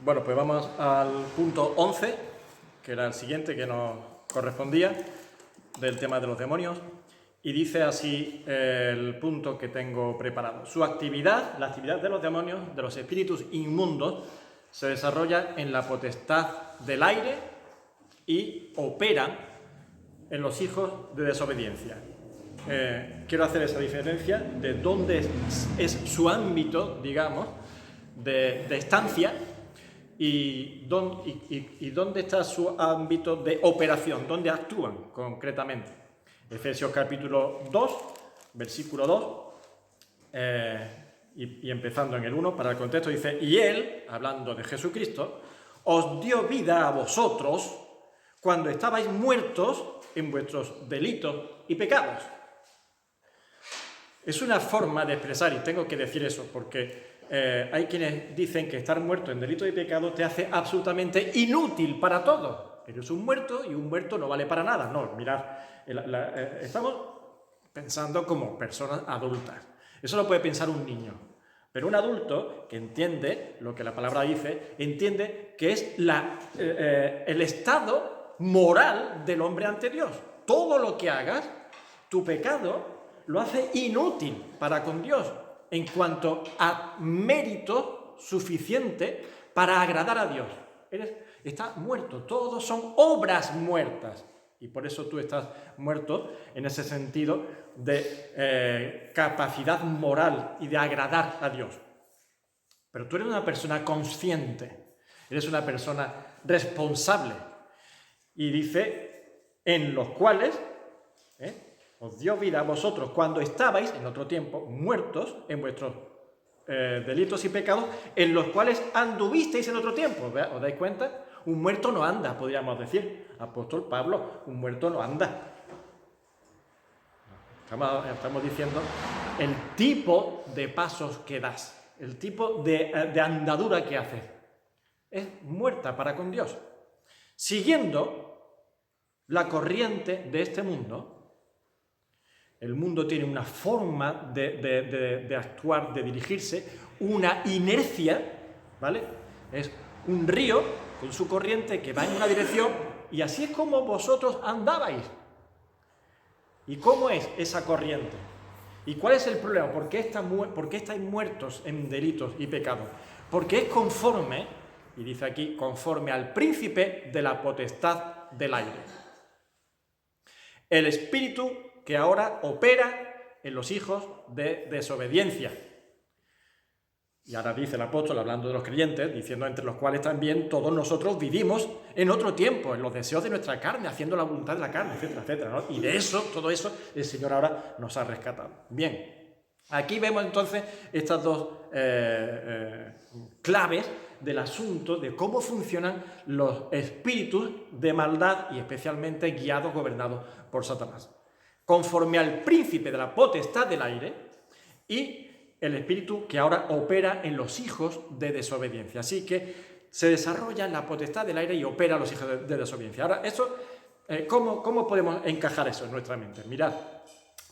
Bueno, pues vamos al punto 11, que era el siguiente que nos correspondía, del tema de los demonios, y dice así el punto que tengo preparado. Su actividad, la actividad de los demonios, de los espíritus inmundos, se desarrolla en la potestad del aire y operan en los hijos de desobediencia. Quiero hacer esa diferencia de dónde es su ámbito, digamos, de estancia y dónde está su ámbito de operación, dónde actúan concretamente. Efesios capítulo 2, versículo 2, y empezando en el 1, para el contexto dice: y Él, hablando de Jesucristo, os dio vida a vosotros cuando estabais muertos en vuestros delitos y pecados. Es una forma de expresar, y tengo que decir eso, porque hay quienes dicen que estar muerto en delito y pecado te hace absolutamente inútil para todo. Eres un muerto y un muerto no vale para nada. No, mirad, estamos pensando como personas adultas. Eso lo puede pensar un niño. Pero un adulto que entiende lo que la palabra dice, entiende que es el estado moral del hombre ante Dios. Todo lo que hagas, tu pecado lo hace inútil para con Dios en cuanto a mérito suficiente para agradar a Dios. Estás muerto, todos son obras muertas. Y por eso tú estás muerto en ese sentido de capacidad moral y de agradar a Dios. Pero tú eres una persona consciente, eres una persona responsable. Y dice, en los cuales os dio vida a vosotros cuando estabais, en otro tiempo, muertos en vuestros delitos y pecados, en los cuales anduvisteis en otro tiempo. ¿Os dais cuenta? Un muerto no anda, podríamos decir. Apóstol Pablo, un muerto no anda. Estamos diciendo el tipo de pasos que das, el tipo de andadura que haces. Es muerta para con Dios. Siguiendo la corriente de este mundo, el mundo tiene una forma de actuar, de dirigirse, una inercia, ¿vale? Es un río con su corriente que va en una dirección y así es como vosotros andabais. ¿Y cómo es esa corriente? ¿Y cuál es el problema? ¿Por qué estáis muertos en delitos y pecados? Porque es conforme, y dice aquí, conforme al príncipe de la potestad del aire. El espíritu que ahora opera en los hijos de desobediencia. Y ahora dice el apóstol, hablando de los creyentes, diciendo entre los cuales también todos nosotros vivimos en otro tiempo, en los deseos de nuestra carne, haciendo la voluntad de la carne, etcétera, etcétera, ¿no? Y de eso, todo eso, el Señor ahora nos ha rescatado. Bien, aquí vemos entonces estas dos claves del asunto de cómo funcionan los espíritus de maldad y especialmente guiados, gobernados por Satanás. Conforme al príncipe de la potestad del aire y el espíritu que ahora opera en los hijos de desobediencia. Así que se desarrolla en la potestad del aire y opera en los hijos de desobediencia. Ahora, eso, ¿cómo podemos encajar eso en nuestra mente? Mirad,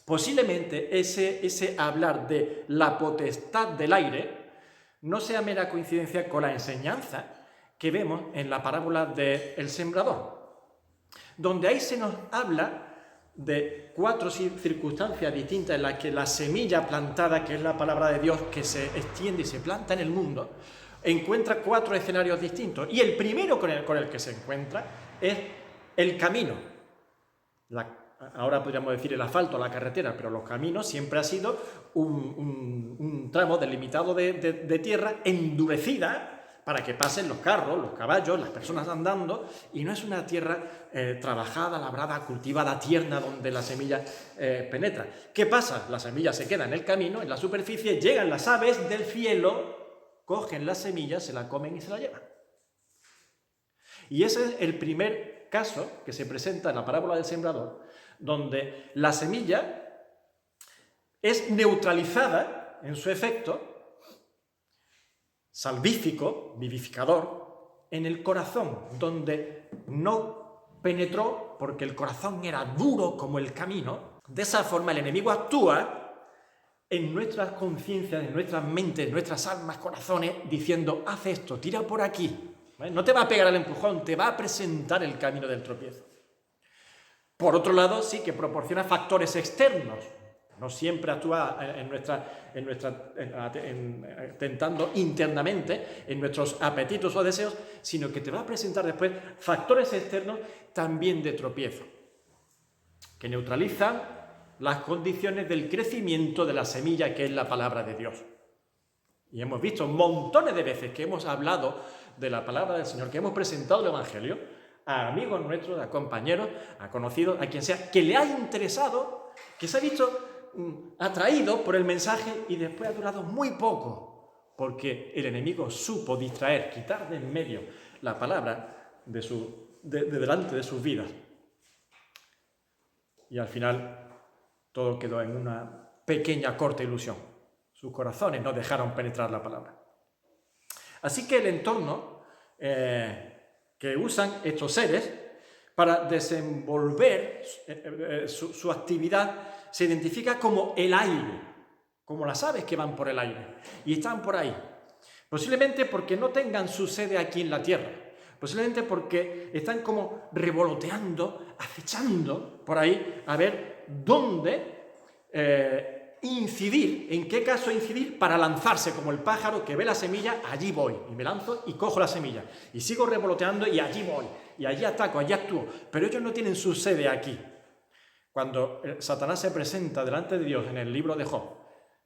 posiblemente ese hablar de la potestad del aire no sea mera coincidencia con la enseñanza que vemos en la parábola del sembrador, donde ahí se nos habla de 4 circunstancias distintas en las que la semilla plantada, que es la palabra de Dios que se extiende y se planta en el mundo, encuentra 4 escenarios distintos. Y el primero con el que se encuentra es el camino. Ahora podríamos decir el asfalto, la carretera, pero los caminos siempre ha sido un tramo delimitado de tierra endurecida para que pasen los carros, los caballos, las personas andando, y no es una tierra trabajada, labrada, cultivada, tierna, donde la semilla penetra. ¿Qué pasa? La semilla se queda en el camino, en la superficie, llegan las aves del cielo, cogen la semilla, se la comen y se la llevan. Y ese es el primer caso que se presenta en la parábola del sembrador, donde la semilla es neutralizada en su efecto salvífico, vivificador, en el corazón, donde no penetró porque el corazón era duro como el camino. De esa forma el enemigo actúa en nuestras conciencias, en nuestras mentes, en nuestras almas, corazones, diciendo, haz esto, tira por aquí. ¿Vale? No te va a pegar el empujón, te va a presentar el camino del tropiezo. Por otro lado, sí que proporciona factores externos. No siempre actúa tentando internamente en nuestros apetitos o deseos, sino que te va a presentar después factores externos también de tropiezo, que neutralizan las condiciones del crecimiento de la semilla que es la palabra de Dios. Y hemos visto montones de veces que hemos hablado de la palabra del Señor, que hemos presentado el Evangelio a amigos nuestros, a compañeros, a conocidos, a quien sea, que le ha interesado, que se ha visto atraído por el mensaje y después ha durado muy poco, porque el enemigo supo distraer, quitar de en medio la palabra de delante de sus vidas. Y al final todo quedó en una pequeña, corta ilusión. Sus corazones no dejaron penetrar la palabra. Así que el entorno que usan estos seres para desenvolver su actividad se identifica como el aire, como las aves que van por el aire y están por ahí. Posiblemente porque no tengan su sede aquí en la tierra, posiblemente porque están como revoloteando, acechando por ahí a ver dónde incidir, en qué caso incidir para lanzarse como el pájaro que ve la semilla, allí voy, y me lanzo y cojo la semilla, y sigo revoloteando y allí voy, y allí ataco, allí actúo, pero ellos no tienen su sede aquí. Cuando Satanás se presenta delante de Dios en el libro de Job,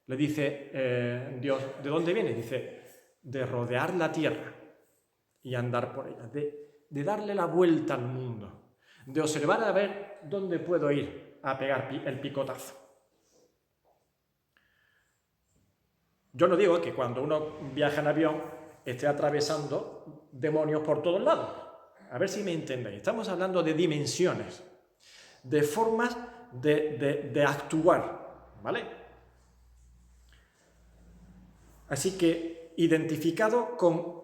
le dice Dios, ¿de dónde viene? Dice, de rodear la tierra y andar por ella, de darle la vuelta al mundo, de observar a ver dónde puedo ir a pegar el picotazo. Yo no digo que cuando uno viaja en avión esté atravesando demonios por todos lados. A ver si me entendéis. Estamos hablando de dimensiones, de formas de actuar, ¿vale? Así que identificado con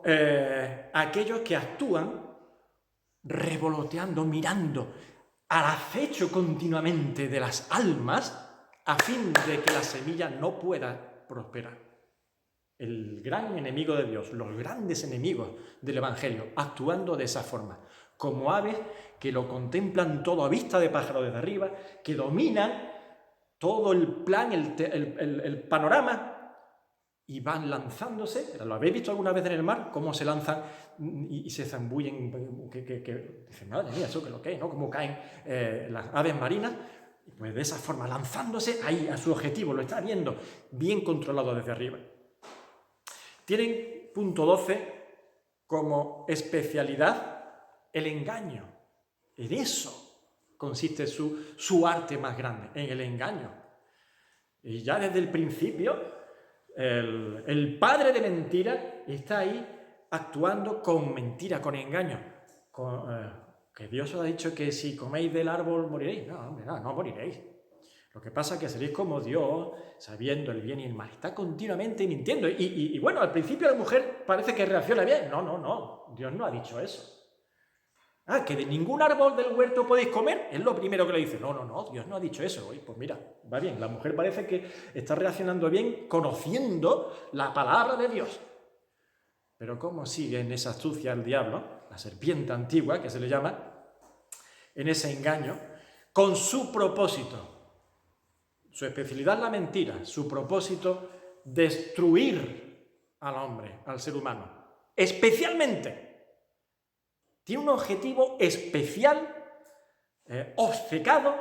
aquellos que actúan revoloteando, mirando al acecho continuamente de las almas a fin de que la semilla no pueda prosperar. El gran enemigo de Dios, los grandes enemigos del Evangelio, actuando de esa forma, como aves que lo contemplan todo a vista de pájaro desde arriba, que dominan todo el plan, el panorama, y van lanzándose. ¿Lo habéis visto alguna vez en el mar? Cómo se lanzan y se zambullen, dicen, madre mía, eso que lo que es, ¿no? Cómo caen las aves marinas. Pues de esa forma, lanzándose ahí a su objetivo, lo está viendo, bien controlado desde arriba. Tienen, punto 12, como especialidad el engaño. En eso consiste su arte más grande, en el engaño. Y ya desde el principio, el padre de mentira está ahí actuando con mentira, con engaño. Que Dios os ha dicho que si coméis del árbol moriréis. No, hombre, no moriréis. Lo que pasa es que seréis como Dios, sabiendo el bien y el mal. Está continuamente mintiendo. Y bueno, al principio la mujer parece que reacciona bien. No. Dios no ha dicho eso. Que de ningún árbol del huerto podéis comer. Es lo primero que le dice. No, Dios no ha dicho eso. Pues mira, va bien. La mujer parece que está reaccionando bien, conociendo la palabra de Dios. Pero ¿cómo sigue en esa astucia el diablo, la serpiente antigua, que se le llama, en ese engaño, con su propósito? Su especialidad es la mentira, su propósito, destruir al hombre, al ser humano. Especialmente. Tiene un objetivo especial, obcecado,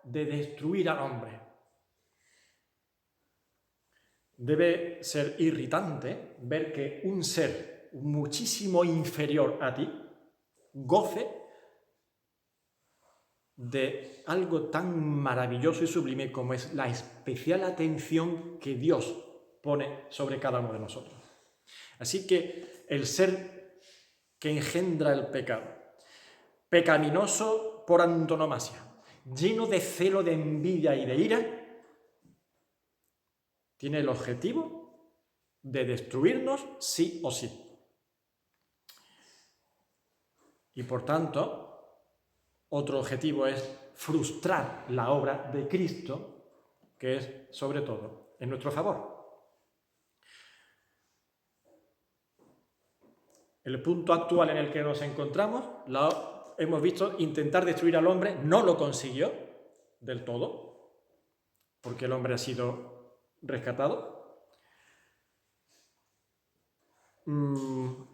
de destruir al hombre. Debe ser irritante ver que un ser muchísimo inferior a ti goce de algo tan maravilloso y sublime como es la especial atención que Dios pone sobre cada uno de nosotros. Así que el ser que engendra el pecado, pecaminoso por antonomasia, lleno de celo, de envidia y de ira, tiene el objetivo de destruirnos sí o sí. Y por tanto, otro objetivo es frustrar la obra de Cristo, que es, sobre todo, en nuestro favor. El punto actual en el que nos encontramos, hemos visto intentar destruir al hombre, no lo consiguió del todo, porque el hombre ha sido rescatado.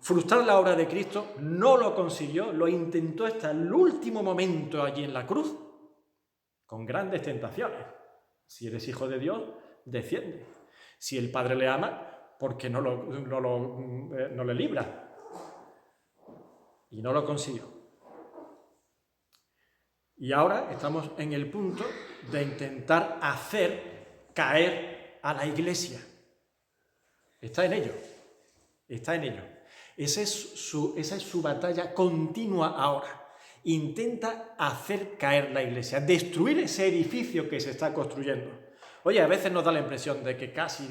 Frustrar la obra de Cristo, no lo consiguió, lo intentó hasta el último momento allí en la cruz, con grandes tentaciones. Si eres hijo de Dios, desciende. Si el Padre le ama, ¿por qué no le libra? Y no lo consiguió. Y ahora estamos en el punto de intentar hacer caer a la Iglesia. Está en ello. Está en ello. Esa es su batalla continua ahora. Intenta hacer caer la Iglesia, destruir ese edificio que se está construyendo. Oye, a veces nos da la impresión de que casi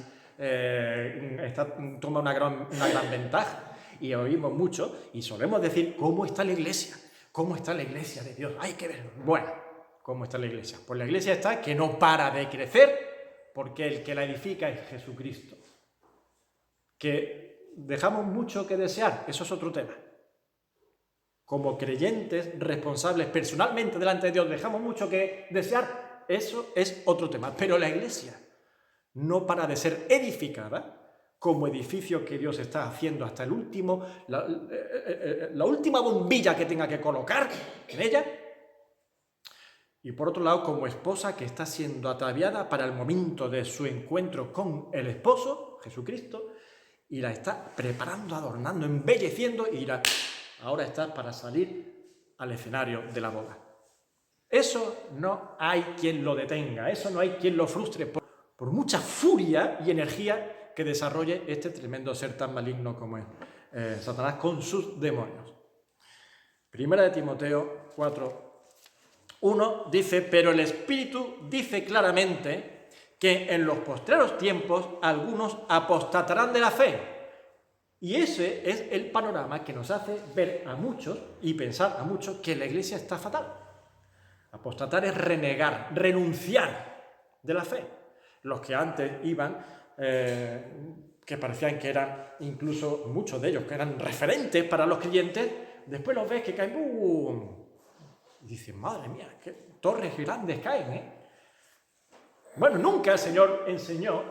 toma una gran ventaja. Y oímos mucho y solemos decir, ¿cómo está la Iglesia? ¿Cómo está la Iglesia de Dios? Hay que ver. Bueno, ¿cómo está la Iglesia? Pues la Iglesia está que no para de crecer porque el que la edifica es Jesucristo. Que dejamos mucho que desear, eso es otro tema. Como creyentes responsables personalmente delante de Dios, dejamos mucho que desear, eso es otro tema. Pero la Iglesia no para de ser edificada como edificio que Dios está haciendo hasta el último, la última bombilla que tenga que colocar en ella. Y por otro lado, como esposa que está siendo ataviada para el momento de su encuentro con el esposo, Jesucristo, y la está preparando, adornando, embelleciendo, y ahora está para salir al escenario de la boda. Eso no hay quien lo detenga, eso no hay quien lo frustre por mucha furia y energía que desarrolle este tremendo ser tan maligno como es Satanás con sus demonios. Primera de Timoteo 4:1 dice, pero el Espíritu dice claramente que en los postreros tiempos algunos apostatarán de la fe. Y ese es el panorama que nos hace ver a muchos y pensar a muchos que la Iglesia está fatal. Apostatar es renegar, renunciar de la fe. Los que antes iban, que parecían que eran incluso muchos de ellos, que eran referentes para los creyentes, después los ves que caen, ¡bum! Y dices, madre mía, qué torres grandes caen, Bueno, nunca el Señor enseñó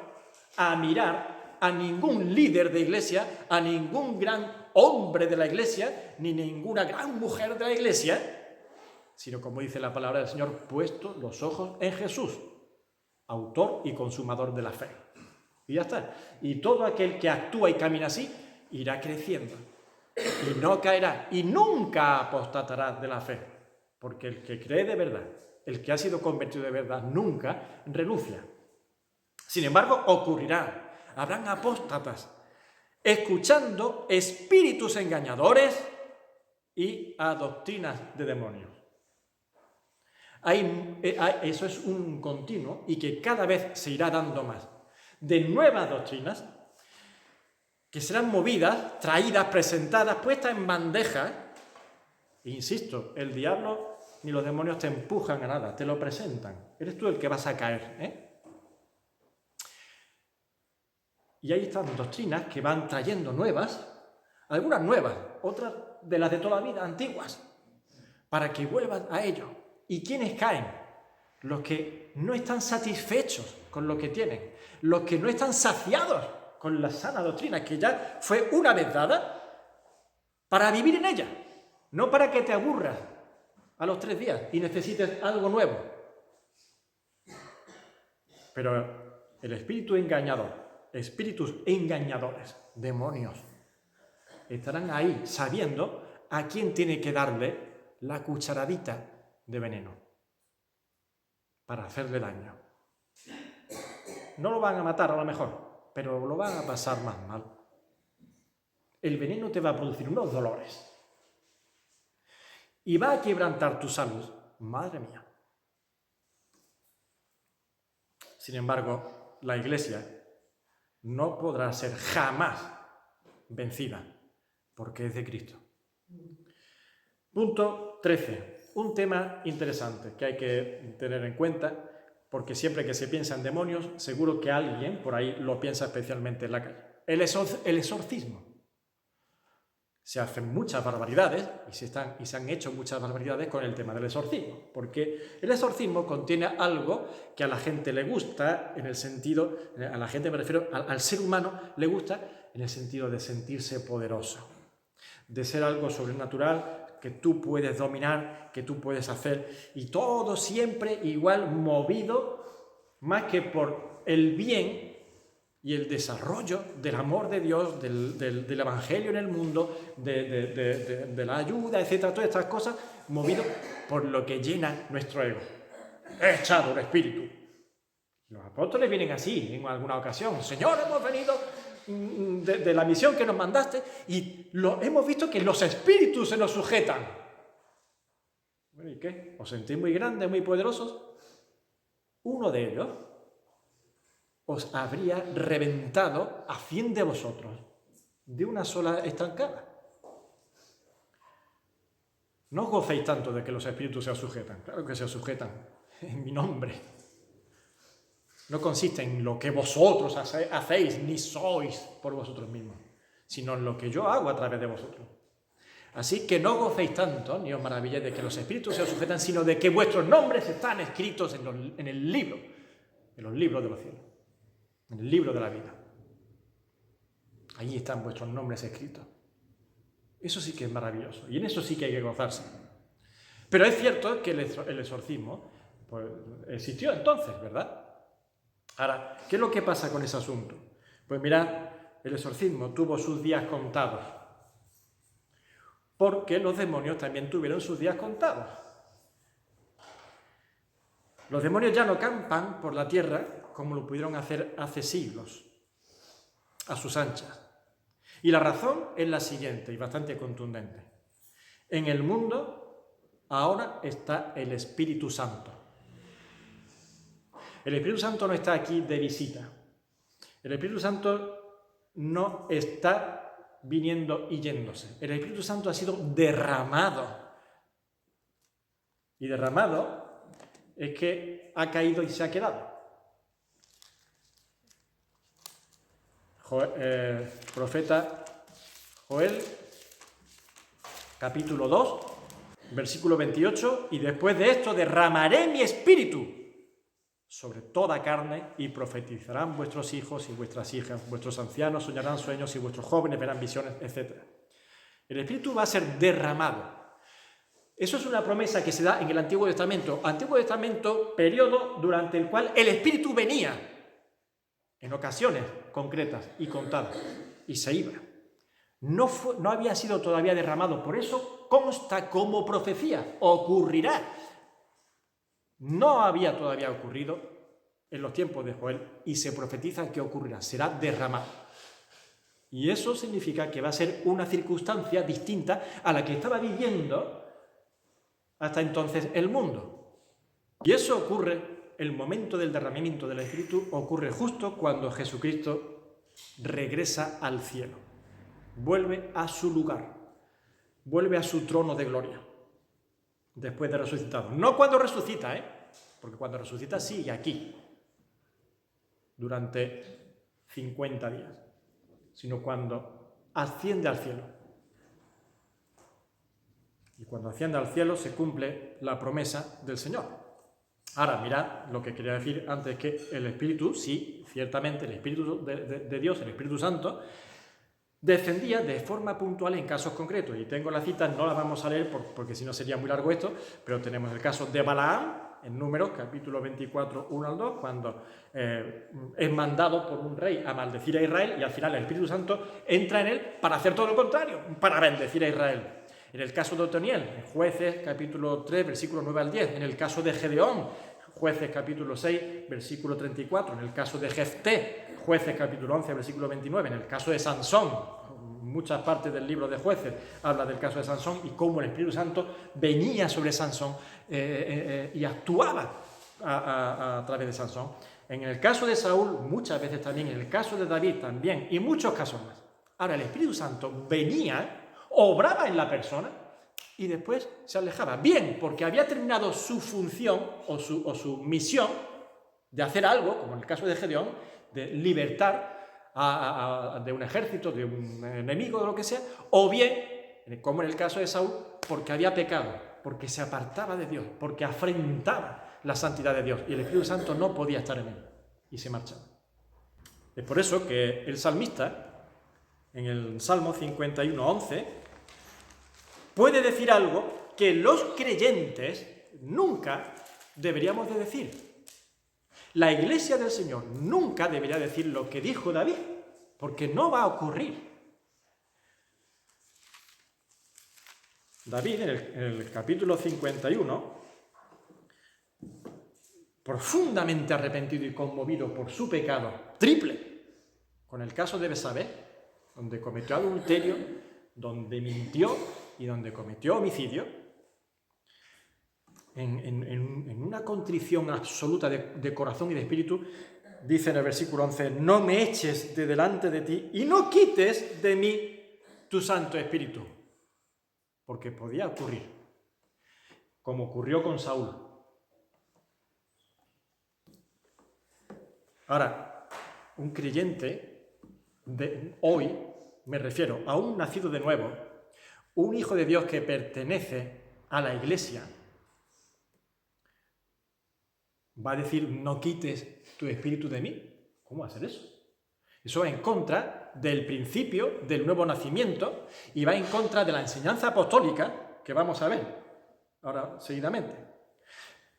a mirar a ningún líder de iglesia, a ningún gran hombre de la iglesia, ni ninguna gran mujer de la iglesia, sino, como dice la palabra del Señor, puesto los ojos en Jesús, autor y consumador de la fe. Y ya está. Y todo aquel que actúa y camina así, irá creciendo. Y no caerá. Y nunca apostatará de la fe. Porque el que cree de verdad, el que ha sido convertido de verdad, nunca renuncia. Sin embargo, ocurrirá. Habrán apóstatas, escuchando espíritus engañadores y a doctrinas de demonios. Eso es un continuo y que cada vez se irá dando más. De nuevas doctrinas que serán movidas, traídas, presentadas, puestas en bandeja. Insisto, el diablo ni los demonios te empujan a nada, te lo presentan. Eres tú el que vas a caer, Y ahí están doctrinas que van trayendo nuevas, algunas nuevas, otras de las de toda la vida, antiguas, para que vuelvan a ello. ¿Y quiénes caen? Los que no están satisfechos con lo que tienen, los que no están saciados con la sana doctrina, que ya fue una vez dada para vivir en ella, no para que te aburras a los 3 días y necesites algo nuevo. Pero el espíritu engañador, espíritus engañadores, demonios, estarán ahí sabiendo a quién tiene que darle la cucharadita de veneno para hacerle daño. No lo van a matar a lo mejor, pero lo van a pasar más mal. El veneno te va a producir unos dolores y va a quebrantar tu salud. Madre mía. Sin embargo, la Iglesia no podrá ser jamás vencida porque es de Cristo. Punto 13. Un tema interesante que hay que tener en cuenta porque siempre que se piensa en demonios, seguro que alguien por ahí lo piensa especialmente en la calle. El exorcismo. Se hacen muchas barbaridades y se han hecho muchas barbaridades con el tema del exorcismo, porque el exorcismo contiene algo que a la gente le gusta, en el sentido, a la gente me refiero, al ser humano le gusta en el sentido de sentirse poderoso, de ser algo sobrenatural que tú puedes dominar, que tú puedes hacer, y todo siempre igual movido más que por el bien y el desarrollo del amor de Dios, del Evangelio en el mundo, de la ayuda, etcétera, todas estas cosas, movido por lo que llena nuestro ego. He echado un espíritu. Los apóstoles vienen así en alguna ocasión. Señor, hemos venido de la misión que nos mandaste y hemos visto que los espíritus se nos sujetan. Bueno, ¿y qué? ¿Os sentís muy grandes, muy poderosos? Uno de ellos os habría reventado a 100 de vosotros de una sola estancada. No os gocéis tanto de que los espíritus se os sujetan. Claro que se os sujetan en mi nombre. No consiste en lo que vosotros hacéis ni sois por vosotros mismos, sino en lo que yo hago a través de vosotros. Así que no os gocéis tanto, ni os maravilléis de que los espíritus se os sujetan, sino de que vuestros nombres están escritos en el libro, en los libros de los cielos. En el libro de la vida. Allí están vuestros nombres escritos. Eso sí que es maravilloso. Y en eso sí que hay que gozarse. Pero es cierto que el exorcismo pues, existió entonces, ¿verdad? Ahora, ¿qué es lo que pasa con ese asunto? Pues mirad, el exorcismo tuvo sus días contados. Porque los demonios también tuvieron sus días contados. Los demonios ya no campan por la tierra como lo pudieron hacer hace siglos, a sus anchas. Y la razón es la siguiente, y bastante contundente. En el mundo ahora está el Espíritu Santo. El Espíritu Santo no está aquí de visita. El Espíritu Santo no está viniendo y yéndose. El Espíritu Santo ha sido derramado. Y derramado es que ha caído y se ha quedado. Profeta Joel, capítulo 2, versículo 28, y después de esto derramaré mi espíritu sobre toda carne y profetizarán vuestros hijos y vuestras hijas, vuestros ancianos soñarán sueños y vuestros jóvenes verán visiones, etc. El espíritu va a ser derramado. Eso es una promesa que se da en el Antiguo Testamento. Antiguo Testamento, periodo durante el cual el espíritu venía en ocasiones concretas y contadas, y se iba. No había sido todavía derramado, por eso consta como profecía, ocurrirá. No había todavía ocurrido en los tiempos de Joel, y se profetiza que ocurrirá, será derramado. Y eso significa que va a ser una circunstancia distinta a la que estaba viviendo hasta entonces el mundo. Y eso ocurre. El momento del derramamiento del Espíritu ocurre justo cuando Jesucristo regresa al cielo, vuelve a su lugar, vuelve a su trono de gloria, después de resucitado. No cuando resucita, porque cuando resucita sigue aquí, durante 50 días, sino cuando asciende al cielo. Y cuando asciende al cielo se cumple la promesa del Señor. Ahora, mirad lo que quería decir antes, que el Espíritu, sí, ciertamente el Espíritu de Dios, el Espíritu Santo, descendía de forma puntual en casos concretos. Y tengo la cita, no la vamos a leer porque si no sería muy largo esto, pero tenemos el caso de Balaam, en Números, capítulo 24, 1 al 2, cuando es mandado por un rey a maldecir a Israel y al final el Espíritu Santo entra en él para hacer todo lo contrario, para bendecir a Israel. En el caso de Otoniel, en Jueces, capítulo 3, versículos 9 al 10. En el caso de Gedeón, Jueces, capítulo 6, versículo 34. En el caso de Jefté, Jueces, capítulo 11, versículo 29. En el caso de Sansón, muchas partes del libro de Jueces habla del caso de Sansón y cómo el Espíritu Santo venía sobre Sansón y actuaba a través de Sansón. En el caso de Saúl, muchas veces también. En el caso de David también. Y muchos casos más. Ahora, el Espíritu Santo venía, obraba en la persona y después se alejaba. Bien, porque había terminado su función o su misión de hacer algo, como en el caso de Gedeón, de libertar de un ejército, de un enemigo, de lo que sea, o bien, como en el caso de Saúl, porque había pecado, porque se apartaba de Dios, porque afrentaba la santidad de Dios, y el Espíritu Santo no podía estar en él, y se marchaba. Es por eso que el salmista, en el Salmo 51:11, puede decir algo que los creyentes nunca deberíamos de decir. La Iglesia del Señor nunca debería decir lo que dijo David, porque no va a ocurrir. David, en el capítulo 51, profundamente arrepentido y conmovido por su pecado triple, con el caso de Betsabé, donde cometió adulterio, donde mintió y donde cometió homicidio, en una contrición absoluta de corazón y de espíritu, dice en el versículo 11, no me eches de delante de ti y no quites de mí tu Santo Espíritu, porque podía ocurrir, como ocurrió con Saúl. Ahora, un creyente de hoy, me refiero a un nacido de nuevo, un hijo de Dios que pertenece a la Iglesia, va a decir, no quites tu espíritu de mí. ¿Cómo va a hacer eso? Eso va en contra del principio del nuevo nacimiento y va en contra de la enseñanza apostólica que vamos a ver ahora seguidamente.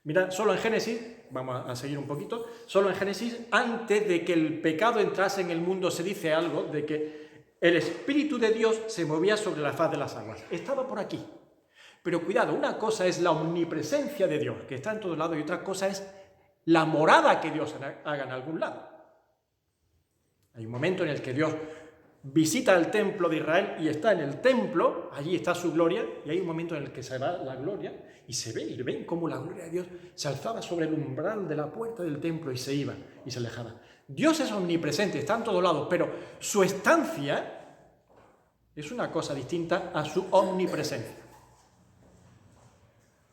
Mira, solo en Génesis, vamos a seguir un poquito, solo en Génesis, antes de que el pecado entrase en el mundo, se dice algo de que el Espíritu de Dios se movía sobre la faz de las aguas. Estaba por aquí. Pero cuidado, una cosa es la omnipresencia de Dios, que está en todos lados, y otra cosa es la morada que Dios haga en algún lado. Hay un momento en el que Dios visita el templo de Israel y está en el templo, allí está su gloria, y hay un momento en el que se va la gloria y se ve, y ven cómo la gloria de Dios se alzaba sobre el umbral de la puerta del templo y se iba y se alejaba. Dios es omnipresente, está en todos lados, pero su estancia es una cosa distinta a su omnipresencia.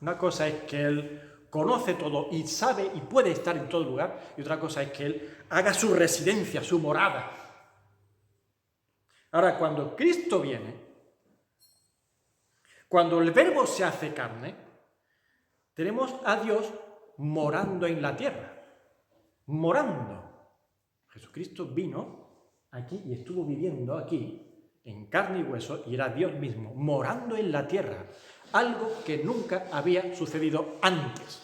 Una cosa es que Él conoce todo y sabe y puede estar en todo lugar, y otra cosa es que Él haga su residencia, su morada. Ahora, cuando Cristo viene, cuando el Verbo se hace carne, tenemos a Dios morando en la tierra. Morando. Jesucristo vino aquí y estuvo viviendo aquí, en carne y hueso, y era Dios mismo, morando en la tierra. Algo que nunca había sucedido antes.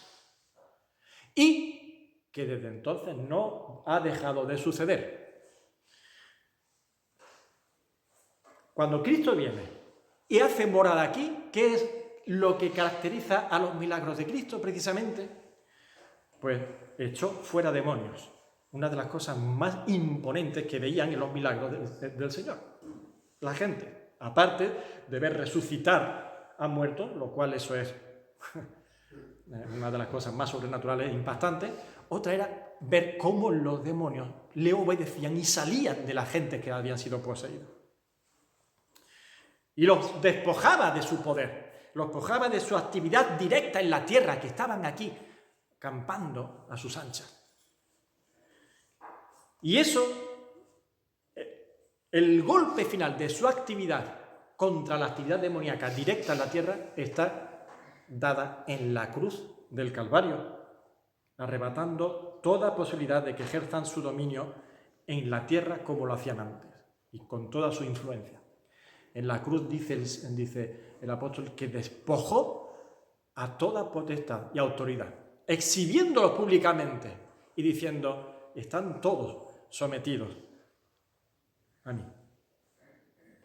Y que desde entonces no ha dejado de suceder. Cuando Cristo viene y hace morada aquí, ¿qué es lo que caracteriza a los milagros de Cristo precisamente? Pues echó fuera demonios. Una de las cosas más imponentes que veían en los milagros del Señor. La gente, aparte de ver resucitar a muertos, lo cual eso es una de las cosas más sobrenaturales e impactantes, otra era ver cómo los demonios le obedecían y salían de la gente que habían sido poseídos. Y los despojaba de su poder, los despojaba de su actividad directa en la tierra, que estaban aquí, campando a sus anchas. Y eso, el golpe final de su actividad contra la actividad demoníaca directa en la tierra, está dada en la cruz del Calvario, arrebatando toda posibilidad de que ejerzan su dominio en la tierra como lo hacían antes, y con toda su influencia. En la cruz dice el apóstol que despojó a toda potestad y autoridad, exhibiéndolo públicamente y diciendo, están todos sometidos a mí.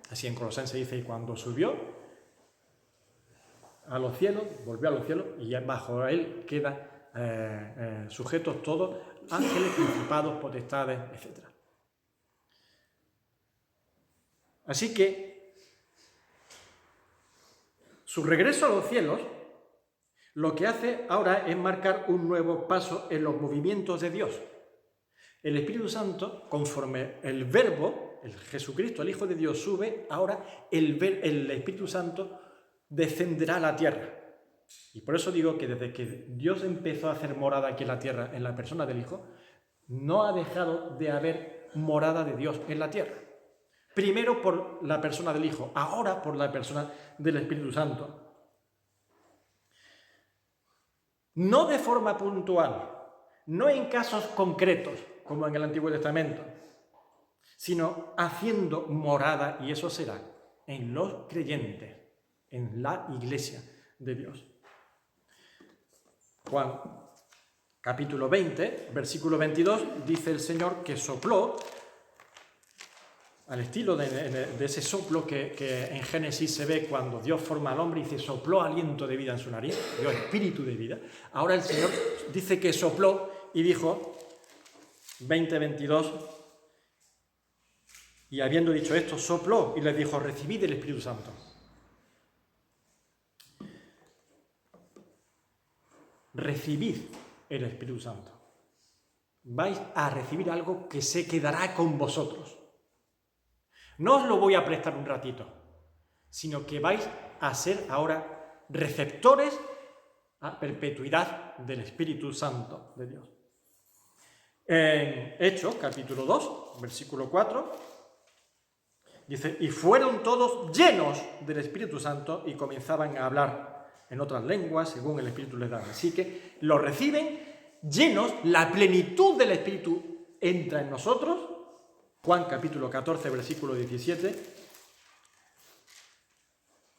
Así en Colosenses dice, y cuando subió a los cielos, volvió a los cielos, y bajo él quedan sujetos todos, ángeles, principados, potestades, etc. Así que su regreso a los cielos lo que hace ahora es marcar un nuevo paso en los movimientos de Dios. El Espíritu Santo, conforme el Verbo, el Jesucristo, el Hijo de Dios, sube, ahora el Espíritu Santo descenderá a la tierra. Y por eso digo que desde que Dios empezó a hacer morada aquí en la tierra, en la persona del Hijo, no ha dejado de haber morada de Dios en la tierra. Primero por la persona del Hijo, ahora por la persona del Espíritu Santo. No de forma puntual, no en casos concretos, como en el Antiguo Testamento, sino haciendo morada, y eso será en los creyentes, en la Iglesia de Dios. Juan, capítulo 20, versículo 22, dice el Señor que sopló, al estilo de ese soplo que en Génesis se ve cuando Dios forma al hombre y dice sopló aliento de vida en su nariz, dio espíritu de vida. Ahora el Señor dice que sopló y dijo, 20:22, y habiendo dicho esto, sopló y les dijo, recibid el Espíritu Santo. Recibid el Espíritu Santo. Vais a recibir algo que se quedará con vosotros. No os lo voy a prestar un ratito, sino que vais a ser ahora receptores a perpetuidad del Espíritu Santo de Dios. En Hechos, capítulo 2, versículo 4, dice, y fueron todos llenos del Espíritu Santo y comenzaban a hablar en otras lenguas según el Espíritu les daba. Así que lo reciben llenos, la plenitud del Espíritu entra en nosotros. Juan capítulo 14, versículo 17.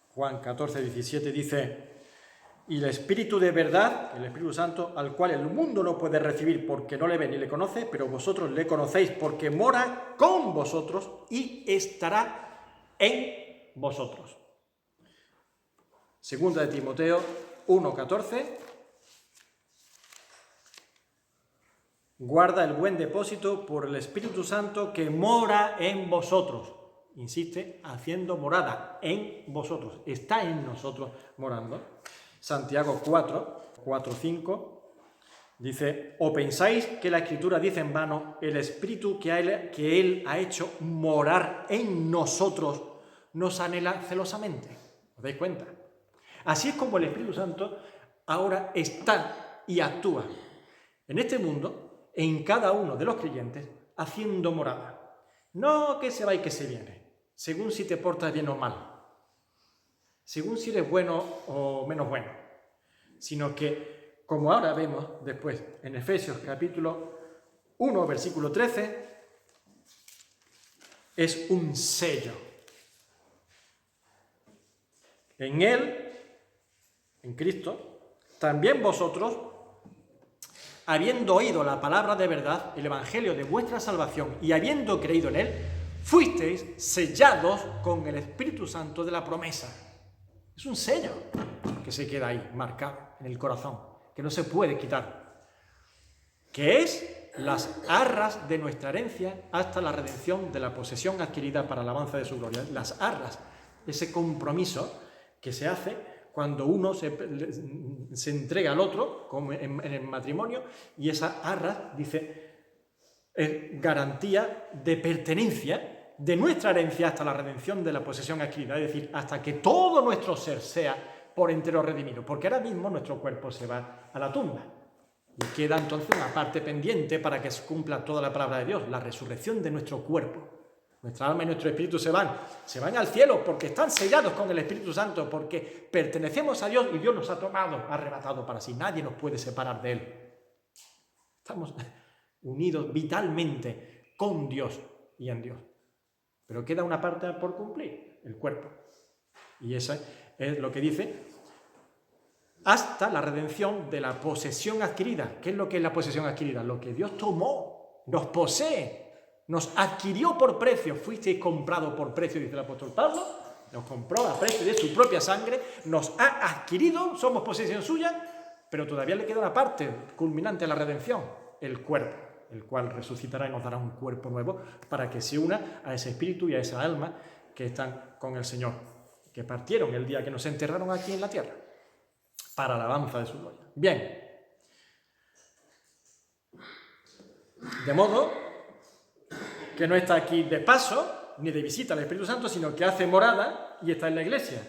Juan 14, 17 dice, y el Espíritu de verdad, el Espíritu Santo, al cual el mundo no puede recibir porque no le ve ni le conoce, pero vosotros le conocéis porque mora con vosotros y estará en vosotros. Segunda de Timoteo 1, 14. Guarda el buen depósito por el Espíritu Santo que mora en vosotros. Insiste, haciendo morada en vosotros. Está en nosotros morando. Santiago 4, 5, dice, ¿o pensáis que la Escritura dice en vano, el Espíritu que Él ha hecho morar en nosotros nos anhela celosamente? ¿Os dais cuenta? Así es como el Espíritu Santo ahora está y actúa en este mundo, en cada uno de los creyentes, haciendo morada. No que se va y que se viene, según si te portas bien o mal, según si eres bueno o menos bueno, sino que, como ahora vemos después en Efesios capítulo 1, versículo 13, es un sello. En Él, en Cristo, también vosotros, habiendo oído la palabra de verdad, el evangelio de vuestra salvación, y habiendo creído en él, fuisteis sellados con el Espíritu Santo de la promesa. Es un sello que se queda ahí, marcado en el corazón, que no se puede quitar, que es las arras de nuestra herencia hasta la redención de la posesión adquirida para alabanza de su gloria. Las arras, ese compromiso que se hace cuando uno se entrega al otro, como en el matrimonio, y esa arra, dice, es garantía de pertenencia de nuestra herencia hasta la redención de la posesión adquirida, es decir, hasta que todo nuestro ser sea por entero redimido, porque ahora mismo nuestro cuerpo se va a la tumba, y queda entonces una parte pendiente para que se cumpla toda la palabra de Dios, la resurrección de nuestro cuerpo. Nuestra alma y nuestro espíritu se van al cielo porque están sellados con el Espíritu Santo, porque pertenecemos a Dios y Dios nos ha tomado, arrebatado para sí. Nadie nos puede separar de Él. Estamos unidos vitalmente con Dios y en Dios. Pero queda una parte por cumplir, el cuerpo. Y eso es lo que dice, hasta la redención de la posesión adquirida. ¿Qué es lo que es la posesión adquirida? Lo que Dios tomó, nos posee. Nos adquirió por precio, fuisteis comprados por precio, dice el apóstol Pablo, nos compró a precio de su propia sangre, nos ha adquirido, somos posesión suya, pero todavía le queda una parte culminante a la redención, el cuerpo, el cual resucitará y nos dará un cuerpo nuevo para que se una a ese espíritu y a esa alma que están con el Señor, que partieron el día que nos enterraron aquí en la tierra, para la alabanza de su gloria. Bien, de modo que no está aquí de paso, ni de visita al Espíritu Santo, sino que hace morada y está en la iglesia.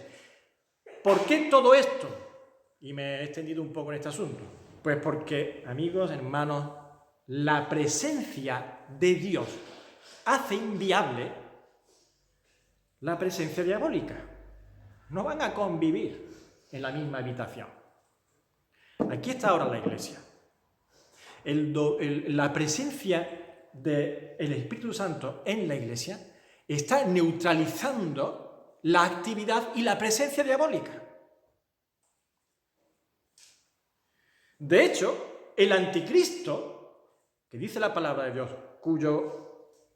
¿Por qué todo esto? y me he extendido un poco en este asunto? Pues porque, amigos, hermanos, la presencia de Dios hace inviable la presencia diabólica. No van a convivir en la misma habitación. Aquí está ahora la Iglesia. La presencia del Espíritu Santo en la Iglesia está neutralizando la actividad y la presencia diabólica. De hecho, el anticristo, que dice la palabra de Dios, cuyo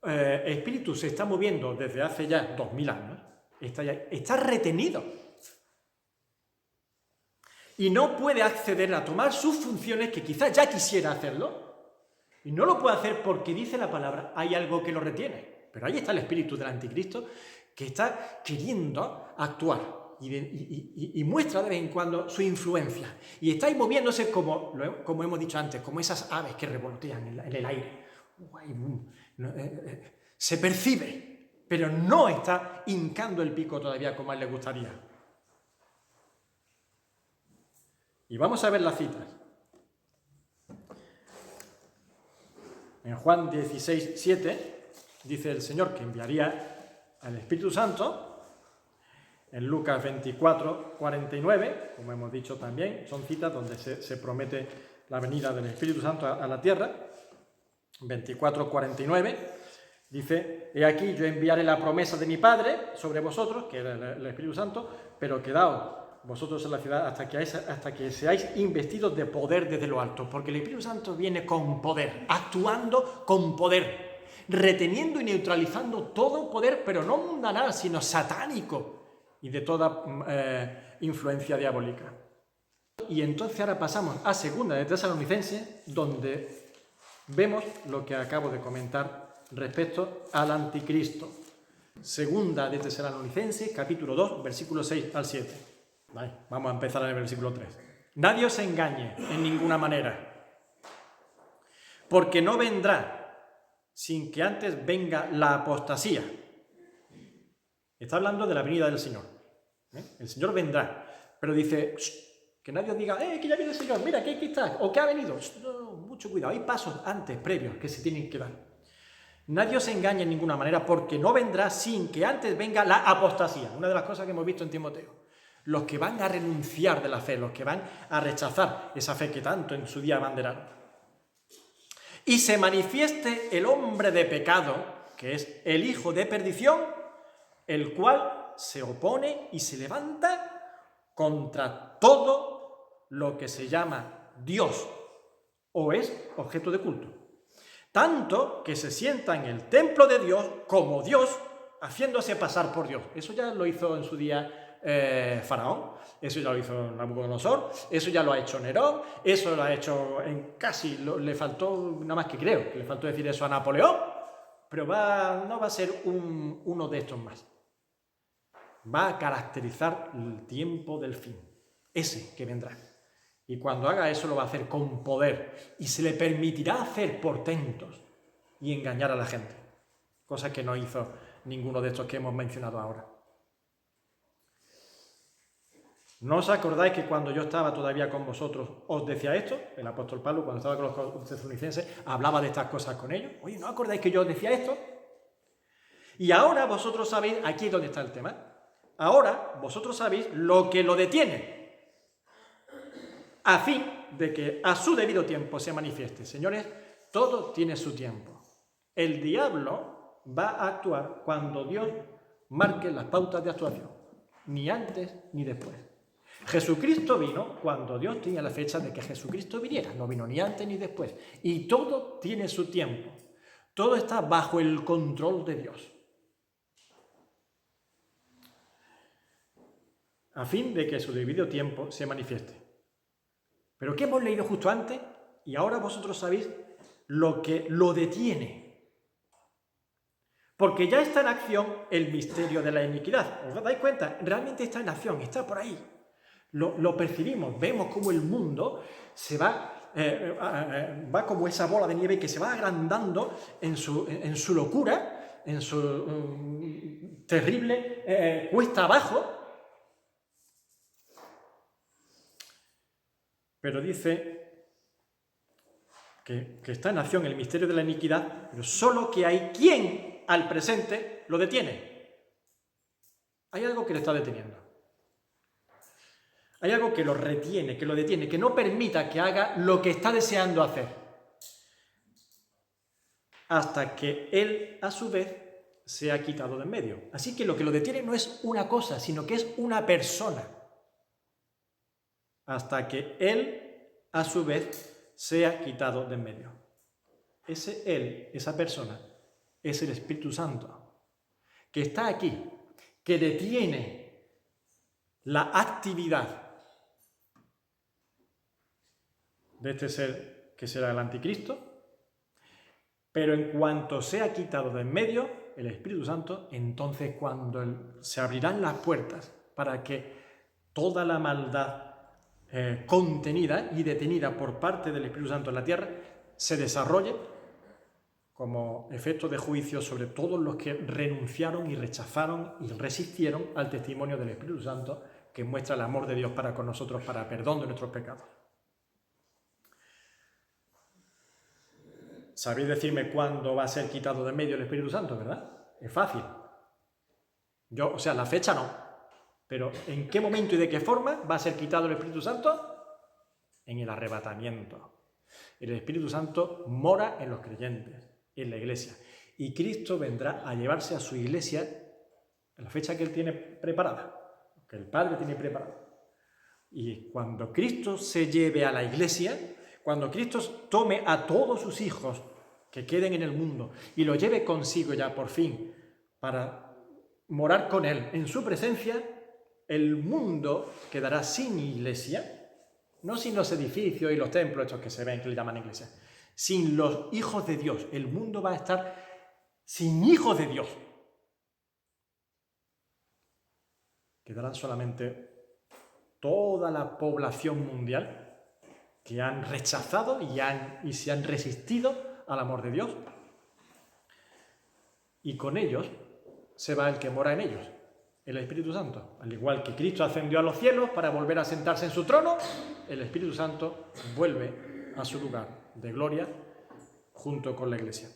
espíritu se está moviendo desde hace ya 2000 años, está retenido. Y no puede acceder a tomar sus funciones, que quizás ya quisiera hacerlo, y no lo puede hacer porque dice la palabra, hay algo que lo retiene. Pero ahí está el espíritu del anticristo que está queriendo actuar y muestra de vez en cuando su influencia. Y está ahí moviéndose como hemos dicho antes, como esas aves que revolotean en el aire. Se percibe, pero no está hincando el pico todavía como a él le gustaría. Y vamos a ver las citas. En Juan 16, 7, dice el Señor que enviaría al Espíritu Santo. En Lucas 24, 49, como hemos dicho también, son citas donde se promete la venida del Espíritu Santo a la tierra. 24, 49, dice, he aquí yo enviaré la promesa de mi Padre sobre vosotros, que era el Espíritu Santo, pero quedaos vosotros en la ciudad hasta que seáis investidos de poder desde lo alto, porque el Espíritu Santo viene con poder, actuando con poder, reteniendo y neutralizando todo poder, pero no mundanal, sino satánico, y de toda influencia diabólica. Y entonces ahora pasamos a segunda de Tesalonicenses, donde vemos lo que acabo de comentar respecto al anticristo. Segunda de Tesalonicenses, capítulo 2, versículos 6 al 7. Vale, vamos a empezar en el versículo 3. Nadie os engañe en ninguna manera, porque no vendrá sin que antes venga la apostasía. Está hablando de la venida del Señor. El Señor vendrá, pero dice, que nadie os diga, que ya viene el Señor, mira, que aquí está, o que ha venido. No, mucho cuidado, hay pasos antes, previos, que se tienen que dar. Nadie os engañe en ninguna manera, porque no vendrá sin que antes venga la apostasía. Una de las cosas que hemos visto en Timoteo. Los que van a renunciar de la fe, los que van a rechazar esa fe que tanto en su día abanderaron. Y se manifieste el hombre de pecado, que es el hijo de perdición, el cual se opone y se levanta contra todo lo que se llama Dios o es objeto de culto. Tanto que se sienta en el templo de Dios como Dios, haciéndose pasar por Dios. Eso ya lo hizo en su día Faraón, eso ya lo hizo Nabucodonosor, eso ya lo ha hecho Nerón, eso lo ha hecho le faltó, nada más que creo, que le faltó decir eso a Napoleón, pero no va a ser uno de estos más. Va a caracterizar el tiempo del fin, ese que vendrá. Y cuando haga eso lo va a hacer con poder y se le permitirá hacer portentos y engañar a la gente, cosa que no hizo ninguno de estos que hemos mencionado ahora. ¿No os acordáis que cuando yo estaba todavía con vosotros os decía esto? El apóstol Pablo, cuando estaba con los tesalonicenses, hablaba de estas cosas con ellos. Oye, ¿no acordáis que yo os decía esto? Y ahora vosotros sabéis, aquí es donde está el tema, ahora vosotros sabéis lo que lo detiene, a fin de que a su debido tiempo se manifieste. Señores, todo tiene su tiempo. El diablo va a actuar cuando Dios marque las pautas de actuación, ni antes ni después. Jesucristo vino cuando Dios tenía la fecha de que Jesucristo viniera, no vino ni antes ni después. Y todo tiene su tiempo, todo está bajo el control de Dios. A fin de que su debido tiempo se manifieste. Pero ¿qué hemos leído justo antes? Y ahora vosotros sabéis lo que lo detiene. Porque ya está en acción el misterio de la iniquidad. ¿Os dais cuenta? Realmente está en acción, está por ahí. Lo percibimos, vemos cómo el mundo se va como esa bola de nieve que se va agrandando en su locura, en su terrible cuesta abajo. pero dice que está en acción el misterio de la iniquidad, pero solo que hay quien al presente lo detiene. Hay algo que le está deteniendo. Hay algo que lo retiene, que lo detiene, que no permita que haga lo que está deseando hacer. Hasta que él, a su vez, sea quitado de en medio. Así que lo que lo detiene no es una cosa, sino que es una persona. Hasta que él, a su vez, sea quitado de en medio. Ese él, esa persona, es el Espíritu Santo, que está aquí, que detiene la actividad de este ser que será el anticristo, pero en cuanto sea quitado de en medio el Espíritu Santo, entonces cuando se abrirán las puertas para que toda la maldad contenida y detenida por parte del Espíritu Santo en la tierra se desarrolle como efecto de juicio sobre todos los que renunciaron y rechazaron y resistieron al testimonio del Espíritu Santo que muestra el amor de Dios para con nosotros, para perdón de nuestros pecados. Sabéis decirme cuándo va a ser quitado de en medio el Espíritu Santo, ¿verdad? Es fácil. La fecha no. Pero ¿en qué momento y de qué forma va a ser quitado el Espíritu Santo? En el arrebatamiento. El Espíritu Santo mora en los creyentes, en la iglesia. Y Cristo vendrá a llevarse a su iglesia en la fecha que Él tiene preparada, que el Padre tiene preparada. Y cuando Cristo se lleve a la iglesia, cuando Cristo tome a todos sus hijos que queden en el mundo y los lleve consigo ya por fin para morar con Él en su presencia, el mundo quedará sin iglesia, no sin los edificios y los templos estos que se ven, que le llaman iglesia, sin los hijos de Dios. El mundo va a estar sin hijos de Dios. Quedarán solamente toda la población mundial que han rechazado y se han resistido al amor de Dios. Y con ellos se va el que mora en ellos, el Espíritu Santo. Al igual que Cristo ascendió a los cielos para volver a sentarse en su trono, el Espíritu Santo vuelve a su lugar de gloria junto con la iglesia.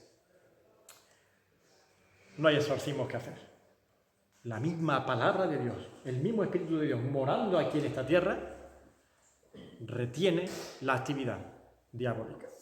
No hay exorcismos que hacer. La misma palabra de Dios, el mismo Espíritu de Dios morando aquí en esta tierra, retiene la actividad diabólica.